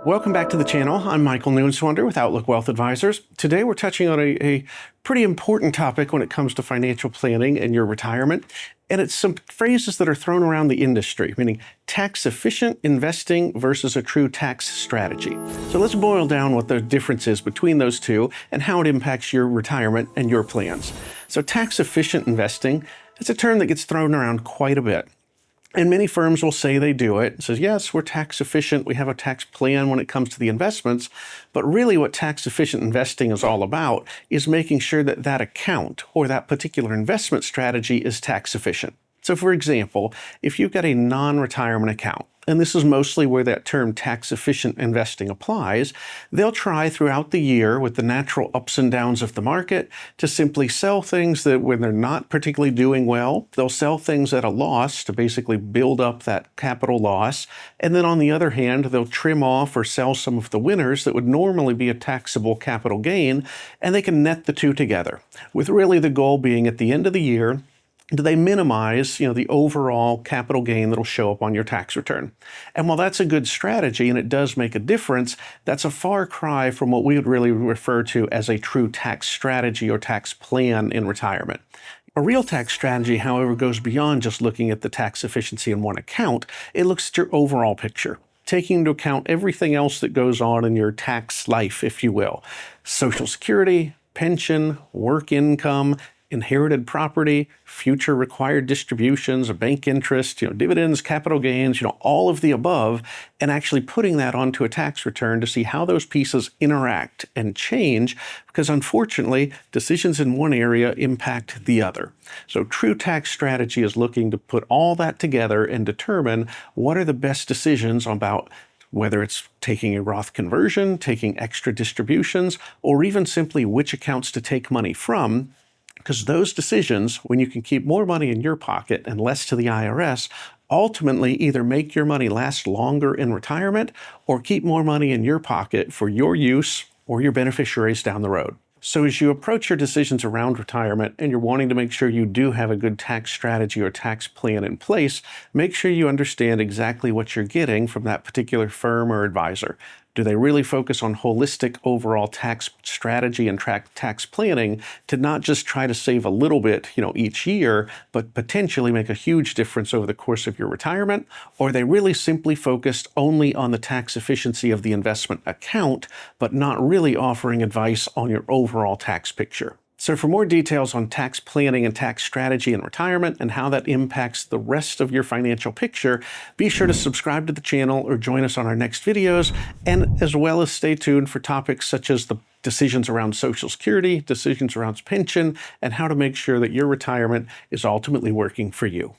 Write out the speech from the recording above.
Welcome back to the channel. I'm Michael Neuenschwander with Outlook Wealth Advisors. Today we're touching on a pretty important topic when it comes to financial planning and your retirement. And it's some phrases that are thrown around the industry, meaning tax-efficient investing versus a true tax strategy. So let's boil down what the difference is between those two and how it impacts your retirement and your plans. So tax-efficient investing, it's a term that gets thrown around quite a bit. And many firms will say they do it. It says, yes, we're tax efficient. We have a tax plan when it comes to the investments. But really what tax efficient investing is all about is making sure that that account or that particular investment strategy is tax efficient. So for example, if you've got a non-retirement account, and this is mostly where that term tax-efficient investing applies, they'll try throughout the year with the natural ups and downs of the market to simply sell things that when they're not particularly doing well, they'll sell things at a loss to basically build up that capital loss. And then on the other hand, they'll trim off or sell some of the winners that would normally be a taxable capital gain, and they can net the two together, with really the goal being at the end of the year, do they minimize, the overall capital gain that'll show up on your tax return? And while that's a good strategy and it does make a difference, that's a far cry from what we would really refer to as a true tax strategy or tax plan in retirement. A real tax strategy, however, goes beyond just looking at the tax efficiency in one account. It looks at your overall picture, taking into account everything else that goes on in your tax life, if you will. Social Security, pension, work income, inherited property, future required distributions, bank interest, dividends, capital gains, all of the above, and actually putting that onto a tax return to see how those pieces interact and change, because unfortunately, decisions in one area impact the other. So true tax strategy is looking to put all that together and determine what are the best decisions about whether it's taking a Roth conversion, taking extra distributions, or even simply which accounts to take money from. Because those decisions, when you can keep more money in your pocket and less to the IRS, ultimately either make your money last longer in retirement or keep more money in your pocket for your use or your beneficiaries down the road. So as you approach your decisions around retirement and you're wanting to make sure you do have a good tax strategy or tax plan in place, make sure you understand exactly what you're getting from that particular firm or advisor. Do they really focus on holistic overall tax strategy and tax planning to not just try to save a little bit, each year, but potentially make a huge difference over the course of your retirement? Or are they really simply focused only on the tax efficiency of the investment account, but not really offering advice on your overall tax picture? So for more details on tax planning and tax strategy in retirement and how that impacts the rest of your financial picture, be sure to subscribe to the channel or join us on our next videos, and as well as stay tuned for topics such as the decisions around Social Security, decisions around pension, and how to make sure that your retirement is ultimately working for you.